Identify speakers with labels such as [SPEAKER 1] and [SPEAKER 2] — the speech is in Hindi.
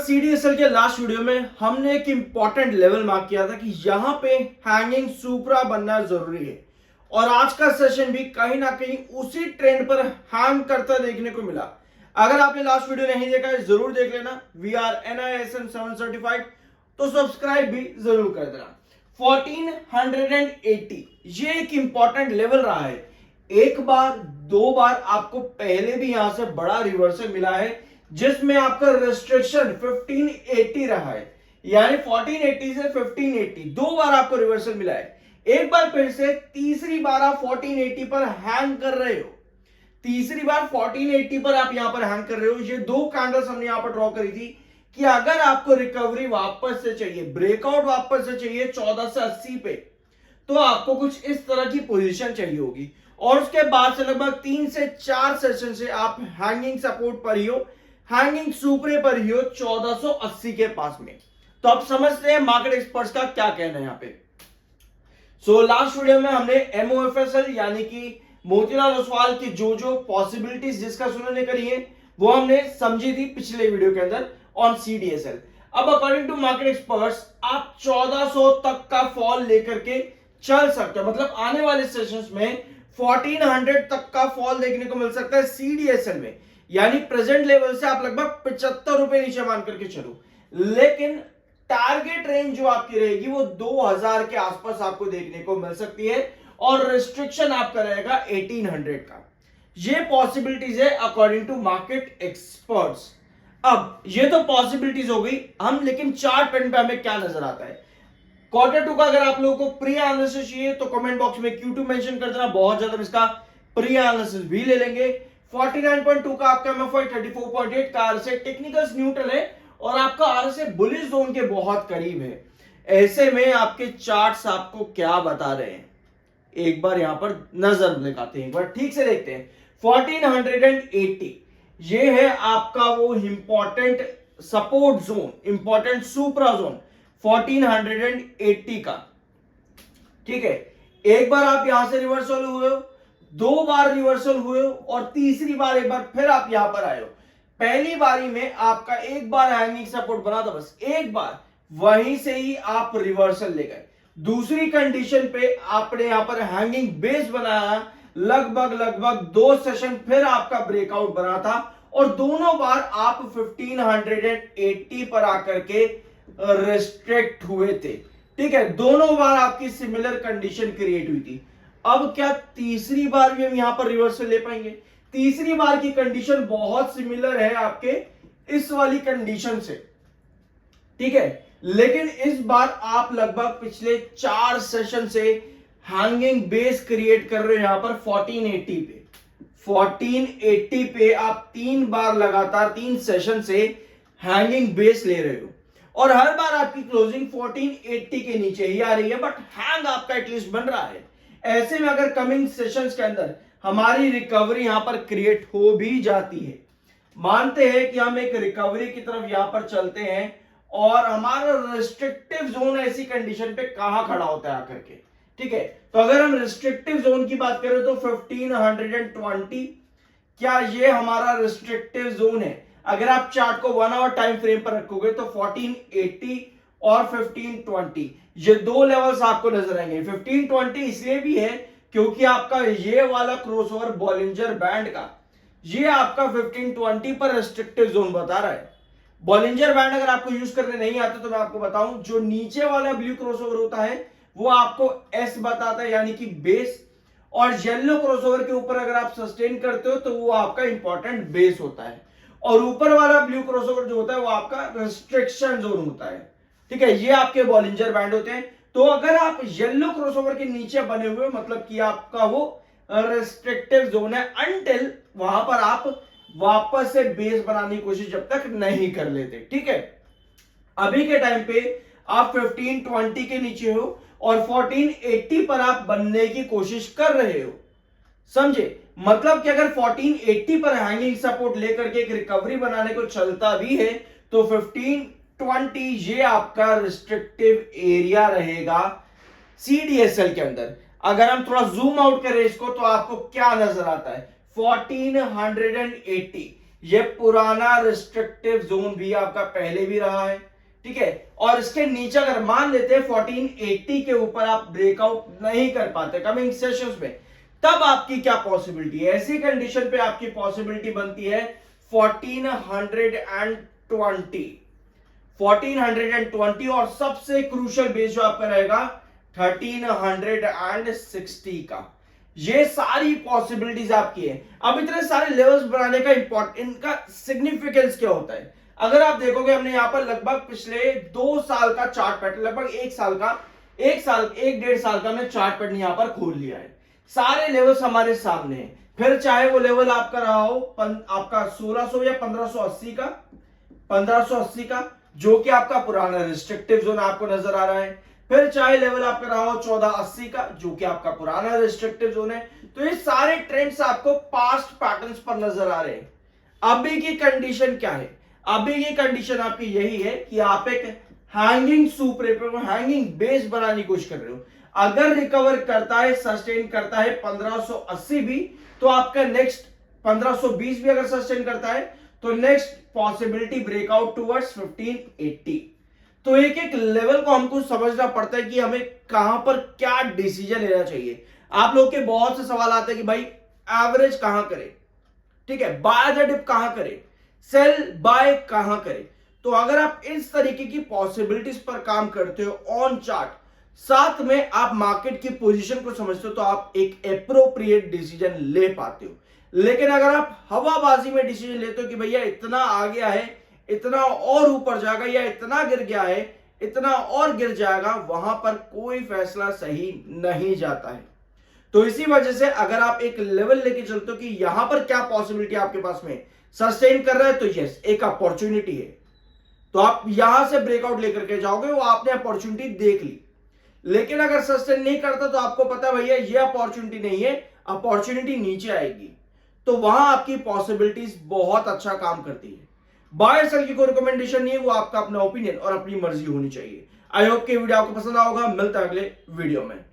[SPEAKER 1] सीडीएसएल के लास्ट वीडियो में हमने एक इंपॉर्टेंट लेवल मार्क किया था कि यहां पे हैंगिंग सुपरा बनना जरूरी है और आज का सेशन भी कहीं ना कहीं उसी ट्रेंड पर हैंग करता देखने को मिला। अगर आपने लास्ट वीडियो नहीं देखा है जरूर देख लेना। वी आर NISM 7 सर्टिफाइड, तो सब्सक्राइब भी जरूर कर देना। 1480 ये एक इंपॉर्टेंट लेवल रहा है। एक बार दो बार आपको पहले भी यहां से बड़ा रिवर्सल मिला है जिसमें आपका रेस्ट्रिक्शन 1580 रहा है, यानी 1480 से 1580 दो बार आपको रिवर्सल मिला है। एक बार फिर से तीसरी बार आप 1480 पर हैंग कर रहे हो। तीसरी बार 1480 पर आप यहां पर हैंग कर रहे हो। ये दो कैंडल्स हमने यहां पर ड्रॉ करी थी कि अगर आपको रिकवरी वापस से चाहिए, ब्रेकआउट वापस से चाहिए 1480 पे, तो आपको कुछ इस तरह की पोजीशन चाहिए होगी और उसके बाद से लगभग 3 से 4 सेशन से आप हैंगिंग सपोर्ट पर ही हो, हैंगिंग सुपरे पर ही हो 1480 के पास में। तो आप समझते हैं मार्केट एक्सपर्ट्स का क्या कहना है यहां पे। लास्ट वीडियो में हमने MOFSL यानी कि मोतीलाल ओसवाल की जो पॉसिबिलिटीज डिस्कस उन्होंने करी है वो हमने समझी थी पिछले वीडियो के अंदर ऑन CDSL। अब अकॉर्डिंग टू मार्केट एक्सपर्ट्स आप 1400 तक का फॉल लेकर के चल सकते हो, मतलब आने वाले सेशंस में 1400 तक का फॉल देखने को मिल सकता है CDSL में, यानी प्रेजेंट लेवल से आप लगभग 75 रुपए नीचे मान करके चलो। लेकिन टारगेट रेंज जो आपकी रहेगी वो 2000 के आसपास आपको देखने को मिल सकती है और रेस्ट्रिक्शन आपका रहेगा 1800 का। ये पॉसिबिलिटीज है अकॉर्डिंग टू मार्केट एक्सपर्ट्स। अब ये तो पॉसिबिलिटीज हो गई हम, लेकिन चार्ट पैटर्न पे हमें क्या नजर आता है। Q2 का अगर आप लोगों को प्री एनालिसिस चाहिए तो कमेंट बॉक्स में Q2 मेंशन कर देना, बहुत जल्द हम इसका प्री एनालिसिस भी ले लेंगे। 49.2 का आपका MFI 34.8 का RSI टेक्निकल्स न्यूट्रल है और आपका RSI बुलिश जोन के बहुत करीब है। ऐसे में आपके चार्ट्स आपको क्या बता रहे हैं, एक बार यहां पर नजर लगाते हैं, एक बार ठीक से देखते हैं। 1480 ये है आपका वो important support zone, important supra zone 1480 का। ठीक है, एक बार आप यहां से रिवर्सल हुए हो, दो बार रिवर्सल हुए हो और तीसरी बार एक बार फिर आप यहां पर आए हो। पहली बारी में आपका एक बार हैंगिंग सपोर्ट बना था, बस एक बार, वहीं से ही आप रिवर्सल ले गए। दूसरी कंडीशन पे आपने यहां पर हैंगिंग बेस बनाया, लगभग 2 सेशन फिर आपका ब्रेकआउट बना था और दोनों बार आप 1580 पर आकर के रेस्ट्रिक्ट हुए थे। ठीक है, दोनों बार आपकी सिमिलर कंडीशन क्रिएट हुई थी। अब क्या तीसरी बार भी हम यहां पर रिवर्सल ले पाएंगे? तीसरी बार की कंडीशन बहुत सिमिलर है आपके इस वाली कंडीशन से। ठीक है, लेकिन इस बार आप लगभग पिछले 4 सेशन से हैंगिंग बेस क्रिएट कर रहे हो यहां पर 1480 पे। 1480 पे आप 3 बार लगातार 3 सेशन से हैंगिंग बेस ले रहे हो और हर बार आपकी क्लोजिंग 1480 के नीचे ही आ रही है, बट हैंग आपका एटलीस्ट बन रहा है। ऐसे में अगर कमिंग सेशंस के अंदर हमारी रिकवरी यहां पर क्रिएट हो भी जाती है, मानते हैं कि हम एक रिकवरी की तरफ यहां पर चलते हैं और हमारा रेस्ट्रिक्टिव जोन ऐसी कंडीशन पे कहां खड़ा होता है आकर के। ठीक है, तो अगर हम रेस्ट्रिक्टिव जोन की बात करें तो 1520, क्या ये हमारा रेस्ट्रिक्टिव जोन है? अगर आप चार्ट को 1 आवर टाइम फ्रेम पर रखोगे तो 1480 और 1520 ये दो लेवल्स आपको नजर आएंगे। 1520 इसलिए भी है क्योंकि आपका ये वाला क्रॉसओवर बॉलिंजर बैंड का, ये आपका 1520 पर रेस्ट्रिक्टिव जोन बता रहा है। बॉलिंजर बैंड अगर आपको यूज करने नहीं आता तो मैं आपको बताऊं, जो नीचे वाला ब्लू क्रॉसओवर होता है वो आपको S बताता है, यानी कि बेस, और येलो क्रॉसओवर के ऊपर अगर आप सस्टेन करते हो तो वो आपका इंपॉर्टेंट बेस होता है और ऊपर वाला ब्लू क्रॉसओवर जो होता है वो आपका रेस्ट्रिक्शन जोन होता है। ठीक है, ये आपके बॉलिंजर बैंड होते हैं। तो अगर आप येलो क्रॉसओवर के नीचे बने हुए मतलब कि आपका वो रेस्ट्रिक्टिव जोन है, अनटिल वहां पर आप वापस से बेस बनाने की कोशिश जब तक नहीं कर लेते। ठीक है, अभी के टाइम पे आप 1520 के नीचे हो और 1480 पर आप बनने की कोशिश कर रहे हो, समझे? मतलब कि अगर 1480 पर हैंगिंग सपोर्ट लेकर के एक रिकवरी बनाने को चलता भी है तो 1520 ये आपका रिस्ट्रिक्टिव एरिया रहेगा CDSL के अंदर। अगर हम थोड़ा जूम आउट करें इसको तो आपको क्या नजर आता है? 1480 ये पुराना रिस्ट्रिक्टिव जोन भी आपका पहले भी रहा है, ठीक है। और इसके नीचे अगर मान लेते हैं 1480 के ऊपर आप ब्रेकआउट नहीं कर पाते कमिंग सेशंस में, तब आपकी क्या पॉसिबिलिटी है? ऐसी कंडीशन पे आपकी पॉसिबिलिटी बनती है 1420 और सबसे क्रूशियल बेस जो आपका रहेगा 1360 का। ये सारी पॉसिबिलिटीज आपकी है। अब इतने सारे लेवल्स बनाने का इनका सिग्निफिकेंस क्या होता है? अगर आप देखोगे हमने यहां पर लगभग पिछले 2 साल का चार्ट पैटर्न, लगभग 1.5 साल का हमने चार्ट पैटर्न यहां पर खोल लिया है। सारे लेवल्स हमारे सामने हैं। फिर चाहे वो लेवल आपका रहा हो आपका 1600 या 1580 का जो कि आपका पुराना रिस्ट्रिक्टिव जोन आपको नजर आ रहा है। फिर चाहे लेवल आपका रहा हो 1480 का जो कि आपका पुराना रिस्ट्रिक्टिव जोन है। तो ये सारे ट्रेंड्स आपको पास्ट पैटर्न्स पर नजर आ रहे हैं। अभी की कंडीशन क्या है? अभी की कंडीशन आपकी यही है कि आप एक हैंगिंग सुपर हैंगिंग बेस बनाने की कोशिश कर रहे हो। अगर रिकवर करता है, सस्टेन करता है 1580 भी, तो आपका नेक्स्ट 1520 भी अगर सस्टेन करता है तो नेक्स्ट पॉसिबिलिटी ब्रेकआउट टुवर्ड्स 1580। तो एक एक लेवल को हमको समझना पड़ता है कि हमें कहां पर क्या डिसीजन लेना चाहिए। आप लोग के बहुत से सवाल आते हैं कि भाई एवरेज कहां करें, ठीक है, बाय द डिप कहां करें, सेल बाय कहां करें। तो अगर आप इस तरीके की पॉसिबिलिटीज पर काम करते हो ऑन चार्ट, साथ में आप मार्केट की पोजीशन को समझते हो, तो आप एक एप्रोप्रिएट डिसीजन ले पाते हो। लेकिन अगर आप हवाबाजी में डिसीजन लेते हो कि भैया इतना आ गया है, इतना और ऊपर जाएगा, या इतना गिर गया है, इतना और गिर जाएगा, वहां पर कोई फैसला सही नहीं जाता है। तो इसी वजह से अगर आप एक लेवल लेके चलते हो कि यहां पर क्या पॉसिबिलिटी आपके पास में सस्टेन कर रहा है, तो यस एक अपॉर्चुनिटी है, तो आप यहां से ब्रेकआउट लेकर के जाओगे, वो आपने अपॉर्चुनिटी देख ली। लेकिन अगर सस्टेन नहीं करता तो आपको पता है भैया ये अपॉर्चुनिटी नहीं है, अपॉर्चुनिटी नीचे आएगी, तो वहां आपकी पॉसिबिलिटीज बहुत अच्छा काम करती है। बाय सेल की कोई रिकमेंडेशन नहीं है, वो आपका अपना ओपिनियन और अपनी मर्जी होनी चाहिए। आई होप कि वीडियो आपको पसंद आएगा। मिलता है अगले वीडियो में।